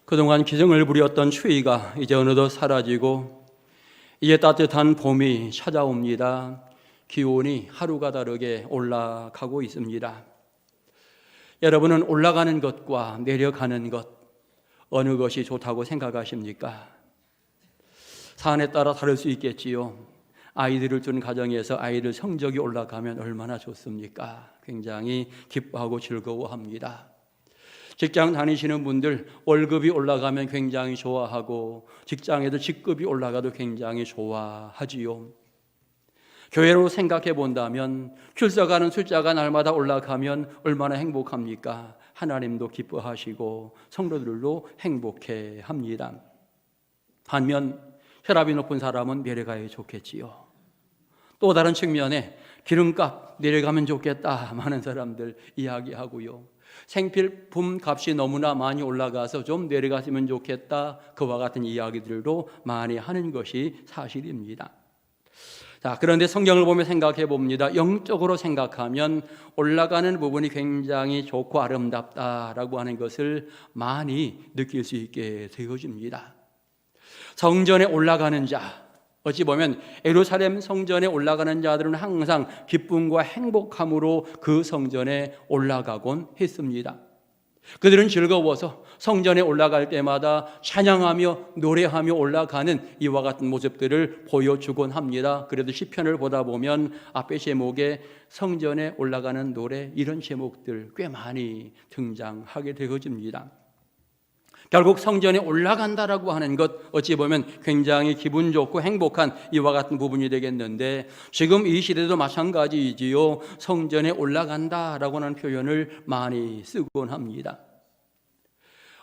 그동안 기승을 부렸던 추위가 이제 어느덧 사라지고 이제 따뜻한 봄이 찾아옵니다. 기온이 하루가 다르게 올라가고 있습니다. 여러분은 올라가는 것과 내려가는 것 어느 것이 좋다고 생각하십니까? 사안에 따라 다를 수 있겠지요. 아이들을 둔 가정에서 아이들 성적이 올라가면 얼마나 좋습니까? 굉장히 기뻐하고 즐거워합니다. 직장 다니시는 분들 월급이 올라가면 굉장히 좋아하고 직장에도 직급이 올라가도 굉장히 좋아하지요. 교회로 생각해 본다면 출석하는 숫자가 날마다 올라가면 얼마나 행복합니까? 하나님도 기뻐하시고 성도들도 행복해 합니다. 반면 혈압이 높은 사람은 내려가야 좋겠지요. 또 다른 측면에 기름값 내려가면 좋겠다 많은 사람들 이야기하고요. 생필품 값이 너무나 많이 올라가서 좀 내려갔으면 좋겠다 그와 같은 이야기들도 많이 하는 것이 사실입니다. 자, 그런데 성경을 보며 생각해 봅니다. 영적으로 생각하면 올라가는 부분이 굉장히 좋고 아름답다라고 하는 것을 많이 느낄 수 있게 되어집니다. 성전에 올라가는 자, 어찌 보면 예루살렘 성전에 올라가는 자들은 항상 기쁨과 행복함으로 그 성전에 올라가곤 했습니다. 그들은 즐거워서 성전에 올라갈 때마다 찬양하며 노래하며 올라가는 이와 같은 모습들을 보여주곤 합니다. 그래도 시편을 보다 보면 앞에 제목에 성전에 올라가는 노래 이런 제목들 꽤 많이 등장하게 되어집니다. 결국 성전에 올라간다라고 하는 것 어찌 보면 굉장히 기분 좋고 행복한 이와 같은 부분이 되겠는데 지금 이 시대도 마찬가지이지요. 성전에 올라간다라고 하는 표현을 많이 쓰곤 합니다.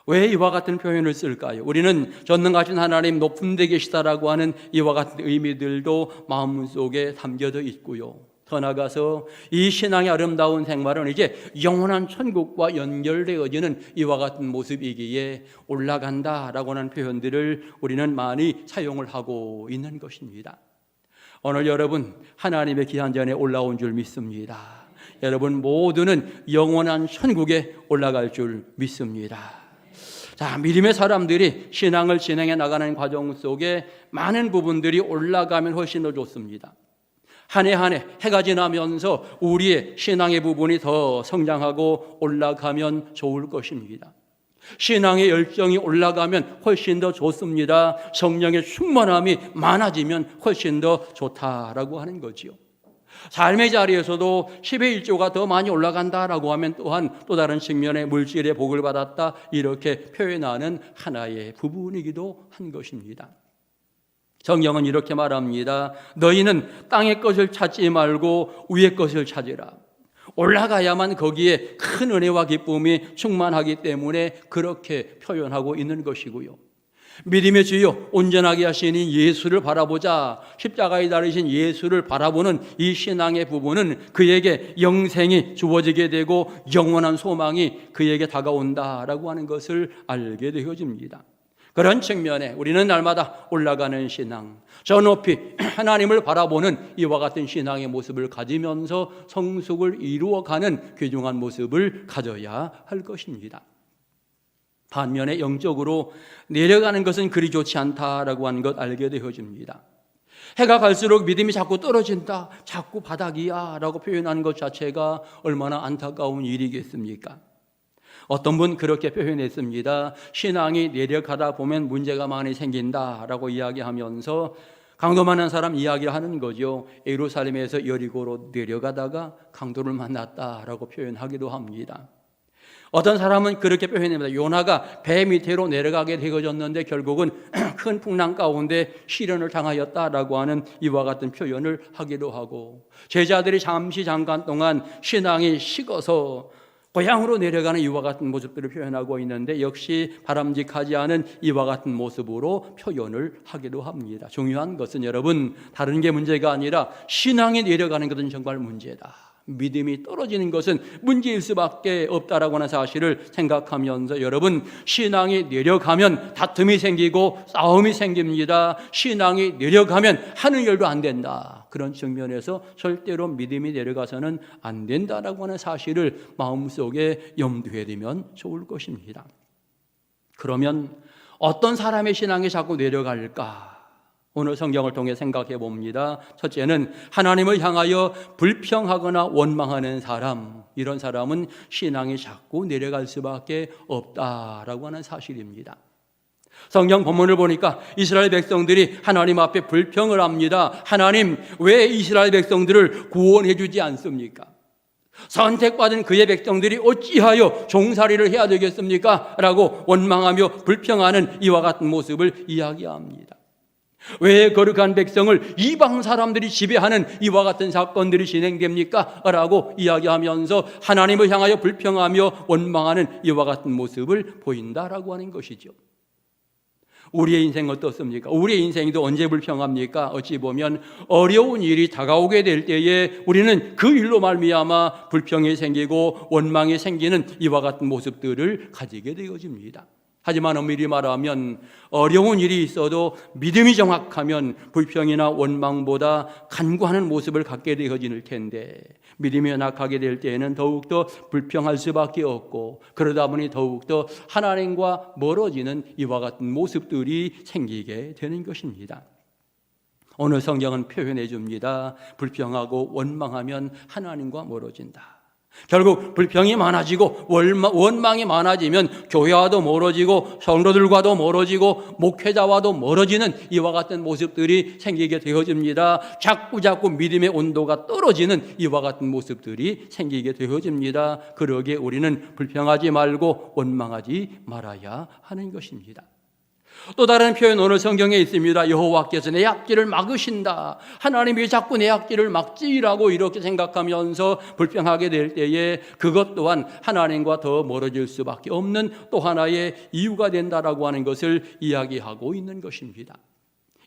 왜 이와 같은 표현을 쓸까요? 우리는 전능하신 하나님 높은 데 계시다라고 하는 이와 같은 의미들도 마음속에 담겨져 있고요. 더 나아가서 이 신앙의 아름다운 생활은 이제 영원한 천국과 연결되어지는 이와 같은 모습이기에 올라간다라고 하는 표현들을 우리는 많이 사용을 하고 있는 것입니다. 오늘 여러분 하나님의 기한전에 올라온 줄 믿습니다. 여러분 모두는 영원한 천국에 올라갈 줄 믿습니다. 자, 믿음의 사람들이 신앙을 진행해 나가는 과정 속에 많은 부분들이 올라가면 훨씬 더 좋습니다. 한 해 한 해 해가 지나면서 우리의 신앙의 부분이 더 성장하고 올라가면 좋을 것입니다. 신앙의 열정이 올라가면 훨씬 더 좋습니다. 성령의 충만함이 많아지면 훨씬 더 좋다라고 하는 거지요. 삶의 자리에서도 10의 1조가 더 많이 올라간다라고 하면 또한 또 다른 측면의 물질의 복을 받았다 이렇게 표현하는 하나의 부분이기도 한 것입니다. 성경은 이렇게 말합니다. 너희는 땅의 것을 찾지 말고 위의 것을 찾으라. 올라가야만 거기에 큰 은혜와 기쁨이 충만하기 때문에 그렇게 표현하고 있는 것이고요. 믿음의 주요 온전하게 하시는 예수를 바라보자. 십자가에 달리신 예수를 바라보는 이 신앙의 부분은 그에게 영생이 주어지게 되고 영원한 소망이 그에게 다가온다라고 하는 것을 알게 되어집니다. 그런 측면에 우리는 날마다 올라가는 신앙, 저 높이 하나님을 바라보는 이와 같은 신앙의 모습을 가지면서 성숙을 이루어가는 귀중한 모습을 가져야 할 것입니다. 반면에 영적으로 내려가는 것은 그리 좋지 않다라고 하는 것 알게 되어집니다. 해가 갈수록 믿음이 자꾸 떨어진다, 자꾸 바닥이야 라고 표현하는 것 자체가 얼마나 안타까운 일이겠습니까? 어떤 분 그렇게 표현했습니다. 신앙이 내려가다 보면 문제가 많이 생긴다라고 이야기하면서 강도 만난 사람 이야기를 하는 거죠. 예루살렘에서 여리고로 내려가다가 강도를 만났다라고 표현하기도 합니다. 어떤 사람은 그렇게 표현합니다. 요나가 배 밑으로 내려가게 되어졌는데 결국은 큰 풍랑 가운데 시련을 당하였다라고 하는 이와 같은 표현을 하기도 하고 제자들이 잠깐 동안 신앙이 식어서 고향으로 내려가는 이와 같은 모습들을 표현하고 있는데 역시 바람직하지 않은 이와 같은 모습으로 표현을 하기도 합니다. 중요한 것은 여러분 다른 게 문제가 아니라 신앙이 내려가는 것은 정말 문제다. 믿음이 떨어지는 것은 문제일 수밖에 없다라고 하는 사실을 생각하면서 여러분 신앙이 내려가면 다툼이 생기고 싸움이 생깁니다. 신앙이 내려가면 하는 일도 안 된다. 그런 측면에서 절대로 믿음이 내려가서는 안 된다라고 하는 사실을 마음속에 염두에 두면 좋을 것입니다. 그러면 어떤 사람의 신앙이 자꾸 내려갈까? 오늘 성경을 통해 생각해 봅니다. 첫째는 하나님을 향하여 불평하거나 원망하는 사람, 이런 사람은 신앙이 자꾸 내려갈 수밖에 없다라고 하는 사실입니다. 성경 본문을 보니까 이스라엘 백성들이 하나님 앞에 불평을 합니다. 하나님, 왜 이스라엘 백성들을 구원해 주지 않습니까? 선택받은 그의 백성들이 어찌하여 종살이를 해야 되겠습니까? 라고 원망하며 불평하는 이와 같은 모습을 이야기합니다. 왜 거룩한 백성을 이방 사람들이 지배하는 이와 같은 사건들이 진행됩니까? 라고 이야기하면서 하나님을 향하여 불평하며 원망하는 이와 같은 모습을 보인다라고 하는 것이죠. 우리의 인생 어떻습니까? 우리의 인생도 언제 불평합니까? 어찌 보면 어려운 일이 다가오게 될 때에 우리는 그 일로 말미암아 불평이 생기고 원망이 생기는 이와 같은 모습들을 가지게 되어집니다. 하지만 엄밀히 말하면 어려운 일이 있어도 믿음이 정확하면 불평이나 원망보다 간구하는 모습을 갖게 되어질 텐데, 믿음이 연약하게 될 때에는 더욱더 불평할 수밖에 없고, 그러다 보니 더욱더 하나님과 멀어지는 이와 같은 모습들이 생기게 되는 것입니다. 오늘 성경은 표현해 줍니다. 불평하고 원망하면 하나님과 멀어진다. 결국 불평이 많아지고 원망이 많아지면 교회와도 멀어지고 성도들과도 멀어지고 목회자와도 멀어지는 이와 같은 모습들이 생기게 되어집니다. 자꾸 믿음의 온도가 떨어지는 이와 같은 모습들이 생기게 되어집니다. 그러기에 우리는 불평하지 말고 원망하지 말아야 하는 것입니다. 또 다른 표현 오늘 성경에 있습니다. 여호와께서 내 앞길을 막으신다. 하나님이 자꾸 내 앞길을 막지라고 이렇게 생각하면서 불평하게 될 때에 그것 또한 하나님과 더 멀어질 수밖에 없는 또 하나의 이유가 된다라고 하는 것을 이야기하고 있는 것입니다.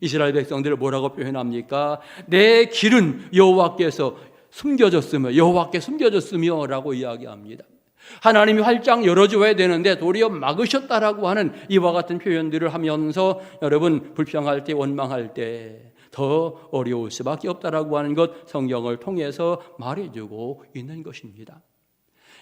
이스라엘 백성들을 뭐라고 표현합니까? 내 길은 여호와께서 숨겨졌으며 여호와께 숨겨졌으며 라고 이야기합니다. 하나님이 활짝 열어줘야 되는데 도리어 막으셨다라고 하는 이와 같은 표현들을 하면서 여러분 불평할 때 원망할 때 더 어려울 수밖에 없다라고 하는 것 성경을 통해서 말해주고 있는 것입니다.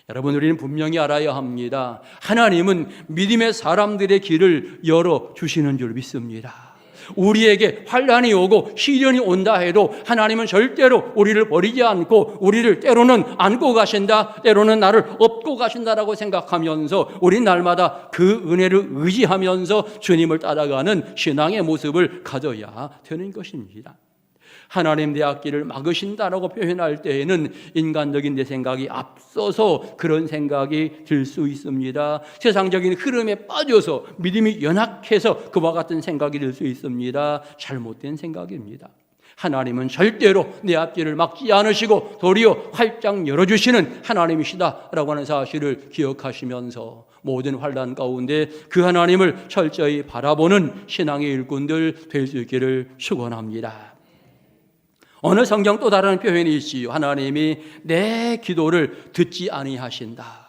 여러분, 우리는 분명히 알아야 합니다. 하나님은 믿음의 사람들의 길을 열어주시는 줄 믿습니다. 우리에게 환난이 오고 시련이 온다 해도 하나님은 절대로 우리를 버리지 않고 우리를 때로는 안고 가신다, 때로는 나를 업고 가신다라고 생각하면서 우리 날마다 그 은혜를 의지하면서 주님을 따라가는 신앙의 모습을 가져야 되는 것입니다. 하나님 내 앞길을 막으신다라고 표현할 때에는 인간적인 내 생각이 앞서서 그런 생각이 들 수 있습니다. 세상적인 흐름에 빠져서 믿음이 연약해서 그와 같은 생각이 들 수 있습니다. 잘못된 생각입니다. 하나님은 절대로 내 앞길을 막지 않으시고 도리어 활짝 열어주시는 하나님이시다라고 하는 사실을 기억하시면서 모든 환난 가운데 그 하나님을 철저히 바라보는 신앙의 일꾼들 될 수 있기를 축원합니다. 어느 성경 또 다른 표현이 있지요. 하나님이 내 기도를 듣지 아니하신다.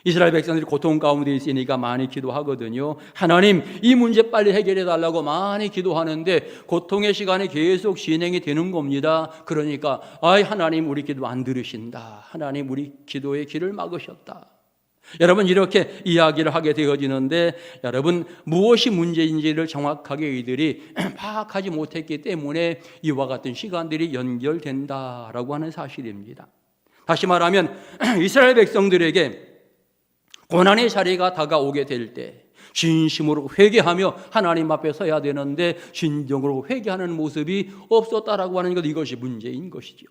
이스라엘 백성들이 고통 가운데 있으니까 많이 기도하거든요. 하나님, 이 문제 빨리 해결해 달라고 많이 기도하는데 고통의 시간이 계속 진행이 되는 겁니다. 그러니까 하나님 우리 기도 안 들으신다. 하나님 우리 기도의 길을 막으셨다. 여러분, 이렇게 이야기를 하게 되어지는데 여러분, 무엇이 문제인지를 정확하게 이들이 파악하지 못했기 때문에 이와 같은 시간들이 연결된다라고 하는 사실입니다. 다시 말하면 이스라엘 백성들에게 고난의 자리가 다가오게 될 때 진심으로 회개하며 하나님 앞에 서야 되는데 진정으로 회개하는 모습이 없었다라고 하는 것, 이것이 문제인 것이죠.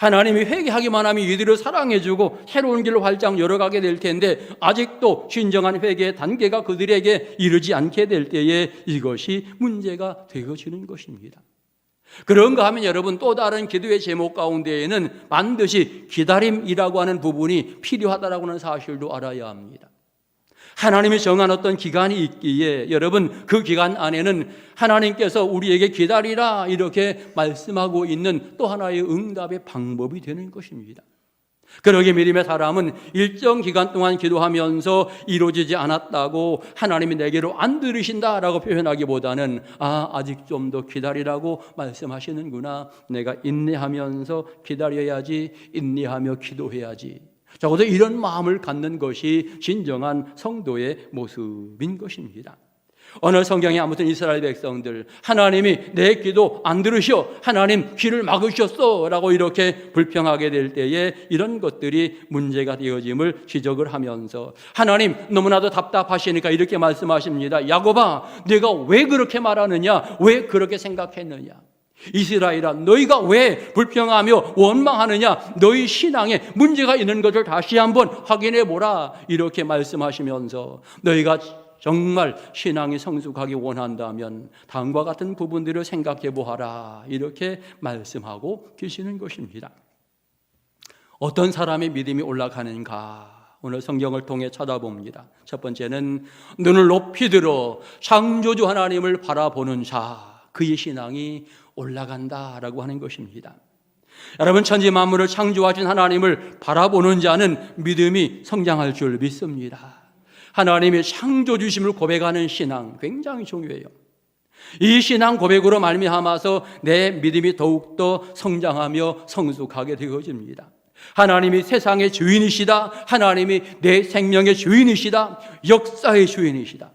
하나님이 회개하기만 하면 이들을 사랑해주고 새로운 길로 활짝 열어가게 될 텐데 아직도 진정한 회개의 단계가 그들에게 이르지 않게 될 때에 이것이 문제가 되어지는 것입니다. 그런가 하면 여러분, 또 다른 기도의 제목 가운데에는 반드시 기다림이라고 하는 부분이 필요하다라고 하는 사실도 알아야 합니다. 하나님이 정한 어떤 기간이 있기에 여러분, 그 기간 안에는 하나님께서 우리에게 기다리라 이렇게 말씀하고 있는 또 하나의 응답의 방법이 되는 것입니다. 그러기에 믿음의 사람은 일정 기간 동안 기도하면서 이루어지지 않았다고 하나님이 내게로 안 들으신다라고 표현하기보다는 아직 좀 더 기다리라고 말씀하시는구나, 내가 인내하면서 기다려야지, 인내하며 기도해야지, 적어도 이런 마음을 갖는 것이 진정한 성도의 모습인 것입니다. 어느 성경에 아무튼 이스라엘 백성들, 하나님이 내 기도 안 들으셔, 하나님 귀를 막으셨어 라고 이렇게 불평하게 될 때에 이런 것들이 문제가 되어짐을 지적을 하면서 하나님 너무나도 답답하시니까 이렇게 말씀하십니다. 야곱아, 네가 왜 그렇게 말하느냐, 왜 그렇게 생각했느냐, 이스라엘아, 너희가 왜 불평하며 원망하느냐, 너희 신앙에 문제가 있는 것을 다시 한번 확인해 보라, 이렇게 말씀하시면서 너희가 정말 신앙이 성숙하기 원한다면 다음과 같은 부분들을 생각해 보아라, 이렇게 말씀하고 계시는 것입니다. 어떤 사람의 믿음이 올라가는가, 오늘 성경을 통해 찾아봅니다. 첫 번째는 눈을 높이 들어 창조주 하나님을 바라보는 자, 그의 신앙이 올라간다라고 하는 것입니다. 여러분, 천지 만물을 창조하신 하나님을 바라보는 자는 믿음이 성장할 줄 믿습니다. 하나님의 창조주심을 고백하는 신앙 굉장히 중요해요. 이 신앙 고백으로 말미암아서 내 믿음이 더욱더 성장하며 성숙하게 되어집니다. 하나님이 세상의 주인이시다, 하나님이 내 생명의 주인이시다, 역사의 주인이시다,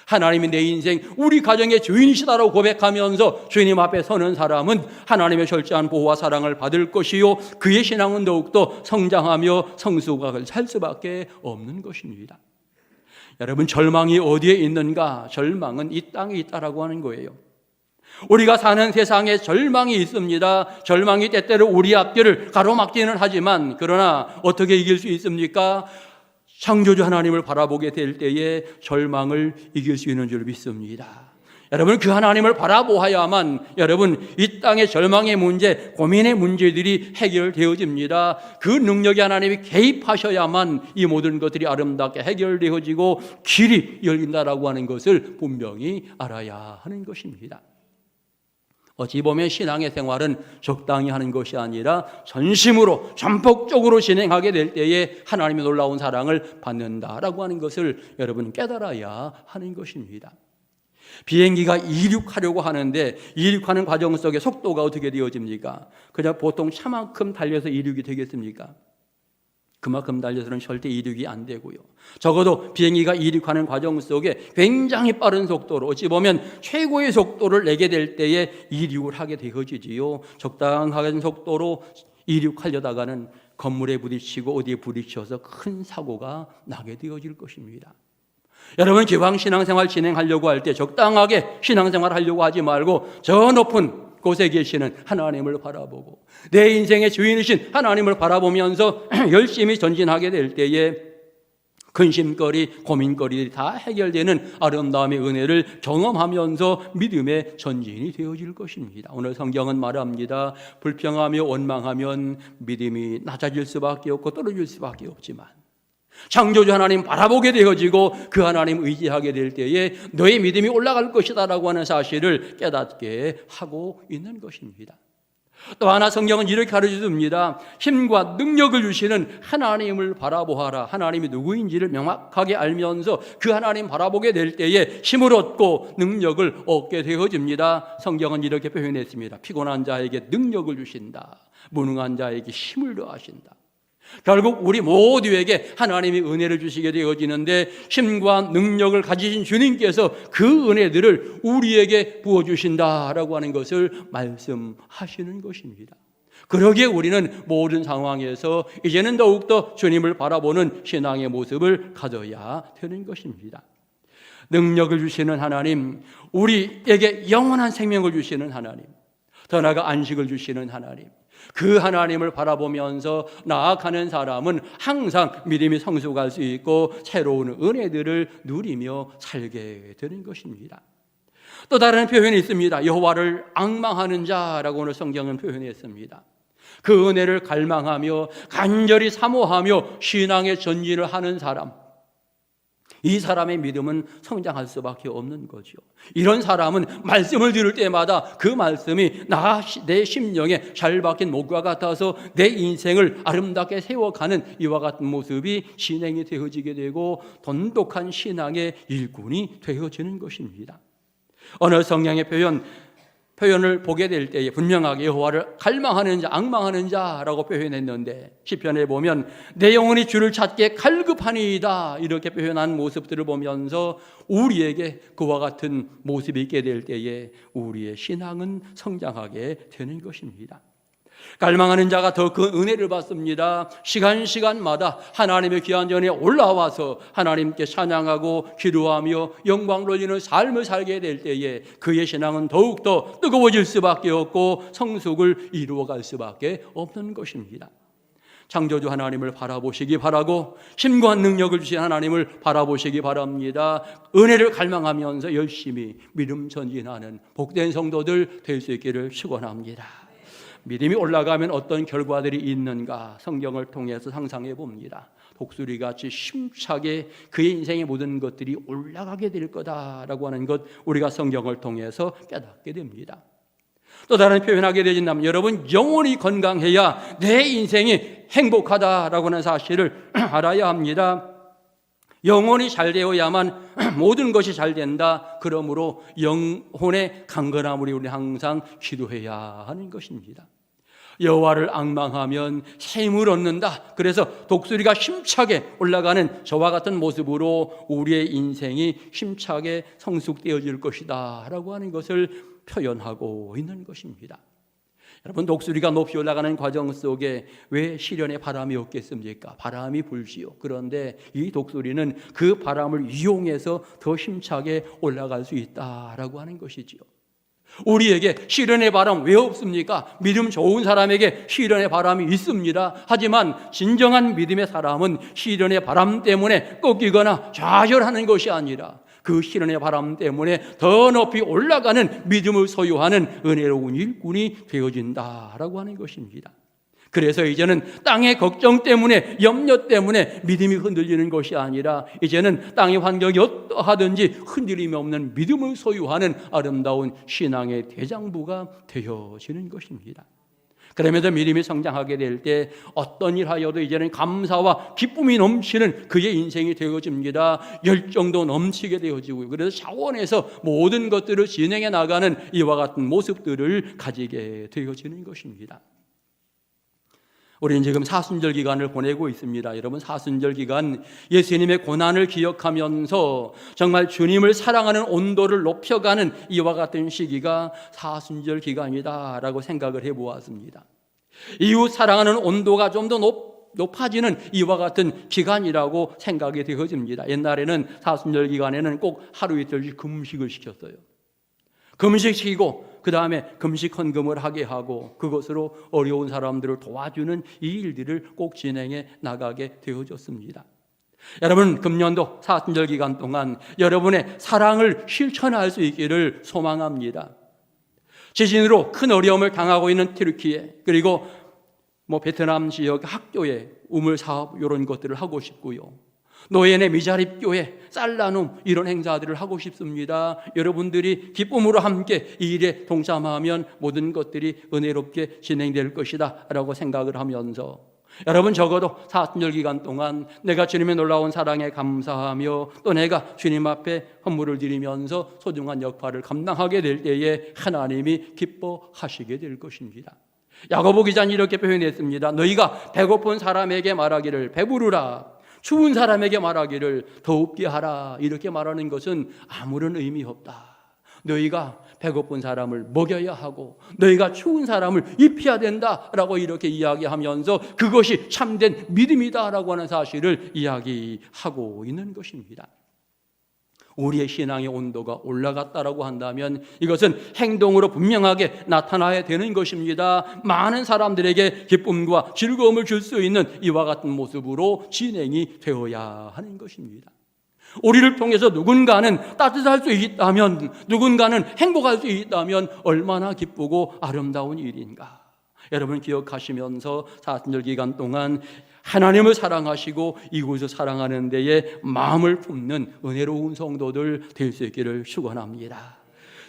하나님이 내 인생, 우리 가정의 주인이시다라고 고백하면서 주님 앞에 서는 사람은 하나님의 철저한 보호와 사랑을 받을 것이요, 그의 신앙은 더욱더 성장하며 성숙하게 살 수밖에 없는 것입니다. 여러분, 절망이 어디에 있는가? 절망은 이 땅에 있다라고 하는 거예요. 우리가 사는 세상에 절망이 있습니다. 절망이 때때로 우리 앞길을 가로막기는 하지만, 그러나 어떻게 이길 수 있습니까? 창조주 하나님을 바라보게 될 때에 절망을 이길 수 있는 줄 믿습니다. 여러분, 그 하나님을 바라보아야만 여러분 이 땅의 절망의 문제, 고민의 문제들이 해결되어집니다. 그 능력이 하나님이 개입하셔야만 이 모든 것들이 아름답게 해결되어지고 길이 열린다라고 하는 것을 분명히 알아야 하는 것입니다. 어찌 보면 신앙의 생활은 적당히 하는 것이 아니라 전심으로 전폭적으로 진행하게 될 때에 하나님의 놀라운 사랑을 받는다라고 하는 것을 여러분 깨달아야 하는 것입니다. 비행기가 이륙하려고 하는데 이륙하는 과정 속에 속도가 어떻게 되어집니까? 그냥 보통 차만큼 달려서 이륙이 되겠습니까? 그만큼 달려서는 절대 이륙이 안 되고요. 적어도 비행기가 이륙하는 과정 속에 굉장히 빠른 속도로, 어찌 보면 최고의 속도를 내게 될 때에 이륙을 하게 되어지지요. 적당한 속도로 이륙하려다가는 건물에 부딪히고 어디에 부딪혀서 큰 사고가 나게 되어질 것입니다. 여러분, 기왕 신앙생활 진행하려고 할 때 적당하게 신앙생활 하려고 하지 말고 저 높은 곳에 계시는 하나님을 바라보고 내 인생의 주인이신 하나님을 바라보면서 열심히 전진하게 될 때에 근심거리, 고민거리들이 다 해결되는 아름다움의 은혜를 경험하면서 믿음의 전진이 되어질 것입니다. 오늘 성경은 말합니다. 불평하며 원망하면 믿음이 낮아질 수밖에 없고 떨어질 수밖에 없지만 창조주 하나님 바라보게 되어지고 그 하나님 의지하게 될 때에 너의 믿음이 올라갈 것이다 라고 하는 사실을 깨닫게 하고 있는 것입니다. 또 하나 성경은 이렇게 가르쳐줍니다. 힘과 능력을 주시는 하나님을 바라보아라. 하나님이 누구인지를 명확하게 알면서 그 하나님 바라보게 될 때에 힘을 얻고 능력을 얻게 되어집니다. 성경은 이렇게 표현했습니다. 피곤한 자에게 능력을 주신다, 무능한 자에게 힘을 더하신다. 결국 우리 모두에게 하나님이 은혜를 주시게 되어지는데 힘과 능력을 가지신 주님께서 그 은혜들을 우리에게 부어주신다라고 하는 것을 말씀하시는 것입니다. 그러기에 우리는 모든 상황에서 이제는 더욱더 주님을 바라보는 신앙의 모습을 가져야 되는 것입니다. 능력을 주시는 하나님, 우리에게 영원한 생명을 주시는 하나님, 더 나아가 안식을 주시는 하나님, 그 하나님을 바라보면서 나아가는 사람은 항상 믿음이 성숙할 수 있고 새로운 은혜들을 누리며 살게 되는 것입니다. 또 다른 표현이 있습니다. 여호와를 앙망하는 자라고 오늘 성경은 표현했습니다. 그 은혜를 갈망하며 간절히 사모하며 신앙의 전진을 하는 사람, 이 사람의 믿음은 성장할 수밖에 없는 거죠. 이런 사람은 말씀을 들을 때마다 그 말씀이 내 심령에 잘 박힌 목과 같아서 내 인생을 아름답게 세워가는 이와 같은 모습이 진행이 되어지게 되고 돈독한 신앙의 일꾼이 되어지는 것입니다. 어느 성경의 표현을 보게 될 때에 분명하게 여호와를 갈망하는 자, 앙망하는 자라고 표현했는데 시편에 보면 내 영혼이 주를 찾기에 갈급하니이다 이렇게 표현한 모습들을 보면서 우리에게 그와 같은 모습이 있게 될 때에 우리의 신앙은 성장하게 되는 것입니다. 갈망하는 자가 더 그 은혜를 받습니다. 시간마다 하나님의 귀한 전에 올라와서 하나님께 찬양하고 기도하며 영광 돌리는 삶을 살게 될 때에 그의 신앙은 더욱더 뜨거워질 수밖에 없고 성숙을 이루어갈 수밖에 없는 것입니다. 창조주 하나님을 바라보시기 바라고 심고한 능력을 주신 하나님을 바라보시기 바랍니다. 은혜를 갈망하면서 열심히 믿음 전진하는 복된 성도들 될 수 있기를 축원합니다. 믿음이 올라가면 어떤 결과들이 있는가 성경을 통해서 상상해 봅니다. 독수리같이 힘차게 그의 인생의 모든 것들이 올라가게 될 거다라고 하는 것 우리가 성경을 통해서 깨닫게 됩니다. 또 다른 표현하게 되진다면 여러분 영혼이 건강해야 내 인생이 행복하다라고 하는 사실을 알아야 합니다. 영혼이 잘 되어야만 모든 것이 잘 된다. 그러므로 영혼의 강건함을 우리 항상 기도해야 하는 것입니다. 여호와를 앙망하면 새 힘을 얻는다. 그래서 독수리가 힘차게 올라가는 저와 같은 모습으로 우리의 인생이 힘차게 성숙되어질 것이다 라고 하는 것을 표현하고 있는 것입니다. 여러분 독수리가 높이 올라가는 과정 속에 왜 시련의 바람이 없겠습니까? 바람이 불지요. 그런데 이 독수리는 그 바람을 이용해서 더 힘차게 올라갈 수 있다라고 하는 것이지요. 우리에게 시련의 바람 왜 없습니까? 믿음 좋은 사람에게 시련의 바람이 있습니다. 하지만 진정한 믿음의 사람은 시련의 바람 때문에 꺾이거나 좌절하는 것이 아니라 그 시련의 바람 때문에 더 높이 올라가는 믿음을 소유하는 은혜로운 일꾼이 되어진다라고 하는 것입니다. 그래서 이제는 땅의 걱정 때문에 염려 때문에 믿음이 흔들리는 것이 아니라 이제는 땅의 환경이 어떠하든지 흔들림이 없는 믿음을 소유하는 아름다운 신앙의 대장부가 되어지는 것입니다. 그러면서 믿음이 성장하게 될 때 어떤 일 하여도 이제는 감사와 기쁨이 넘치는 그의 인생이 되어집니다. 열정도 넘치게 되어지고요. 그래서 차원에서 모든 것들을 진행해 나가는 이와 같은 모습들을 가지게 되어지는 것입니다. 우리는 지금 사순절 기간을 보내고 있습니다. 여러분 사순절 기간 예수님의 고난을 기억하면서 정말 주님을 사랑하는 온도를 높여가는 이와 같은 시기가 사순절 기간이다라고 생각을 해보았습니다. 이웃 사랑하는 온도가 좀 더 높아지는 이와 같은 기간이라고 생각이 되어집니다. 옛날에는 사순절 기간에는 꼭 하루 이틀씩 금식을 시켰어요. 금식시키고 그 다음에 금식 헌금을 하게 하고 그것으로 어려운 사람들을 도와주는 이 일들을 꼭 진행해 나가게 되어졌습니다. 여러분 금년도 사순절 기간 동안 여러분의 사랑을 실천할 수 있기를 소망합니다. 지진으로 큰 어려움을 당하고 있는 튀르키예 그리고 베트남 지역 학교에 우물 사업 이런 것들을 하고 싶고요. 노예네 미자립교회 쌀 나눔 이런 행사들을 하고 싶습니다. 여러분들이 기쁨으로 함께 이 일에 동참하면 모든 것들이 은혜롭게 진행될 것이다 라고 생각을 하면서 여러분 적어도 사순절 기간 동안 내가 주님의 놀라운 사랑에 감사하며 또 내가 주님 앞에 헌물을 드리면서 소중한 역할을 감당하게 될 때에 하나님이 기뻐하시게 될 것입니다. 야고보 기자는 이렇게 표현했습니다. 너희가 배고픈 사람에게 말하기를 배부르라, 추운 사람에게 말하기를 더웁게 하라, 이렇게 말하는 것은 아무런 의미 없다. 너희가 배고픈 사람을 먹여야 하고 너희가 추운 사람을 입혀야 된다라고 이렇게 이야기하면서 그것이 참된 믿음이다라고 하는 사실을 이야기하고 있는 것입니다. 우리의 신앙의 온도가 올라갔다라고 한다면 이것은 행동으로 분명하게 나타나야 되는 것입니다. 많은 사람들에게 기쁨과 즐거움을 줄 수 있는 이와 같은 모습으로 진행이 되어야 하는 것입니다. 우리를 통해서 누군가는 따뜻할 수 있다면, 누군가는 행복할 수 있다면 얼마나 기쁘고 아름다운 일인가. 여러분 기억하시면서 사순절 기간 동안 하나님을 사랑하시고 이곳을 사랑하는 데에 마음을 품는 은혜로운 성도들 될 수 있기를 축원합니다.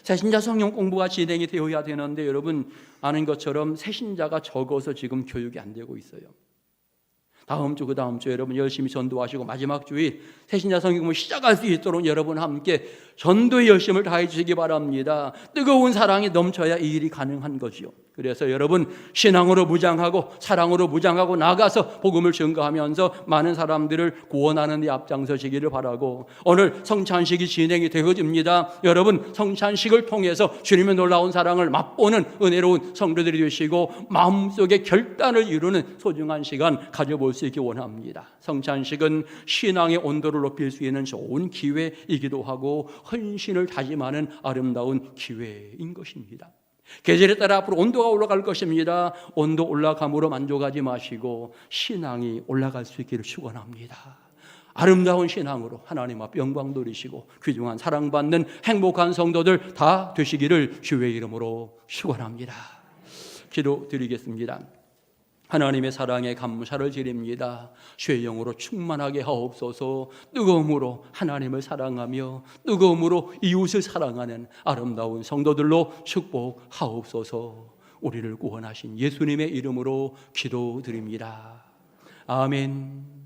새신자 성령 공부가 진행이 되어야 되는데 여러분 아는 것처럼 새신자가 적어서 지금 교육이 안 되고 있어요. 다음 주, 그 다음 주 여러분 열심히 전도하시고 마지막 주일 새신자 성경을 시작할 수 있도록 여러분 함께 전도의 열심을 다해 주시기 바랍니다. 뜨거운 사랑이 넘쳐야 이 일이 가능한 거지요. 그래서 여러분 신앙으로 무장하고 사랑으로 무장하고 나가서 복음을 증거하면서 많은 사람들을 구원하는 데 앞장서시기를 바라고, 오늘 성찬식이 진행이 되어집니다. 여러분 성찬식을 통해서 주님의 놀라운 사랑을 맛보는 은혜로운 성도들이 되시고 마음속에 결단을 이루는 소중한 시간 가져볼 수 있기 원합니다. 성찬식은 신앙의 온도를 높일 수 있는 좋은 기회이기도 하고 헌신을 다짐하는 아름다운 기회인 것입니다. 계절에 따라 앞으로 온도가 올라갈 것입니다. 온도 올라감으로 만족하지 마시고 신앙이 올라갈 수 있기를 축원합니다. 아름다운 신앙으로 하나님 앞 영광 돌리시고 귀중한 사랑받는 행복한 성도들 다 되시기를 주의 이름으로 축원합니다. 기도드리겠습니다. 하나님의 사랑에 감사를 드립니다. 주의 영으로 충만하게 하옵소서. 뜨거움으로 하나님을 사랑하며 뜨거움으로 이웃을 사랑하는 아름다운 성도들로 축복하옵소서. 우리를 구원하신 예수님의 이름으로 기도드립니다. 아멘.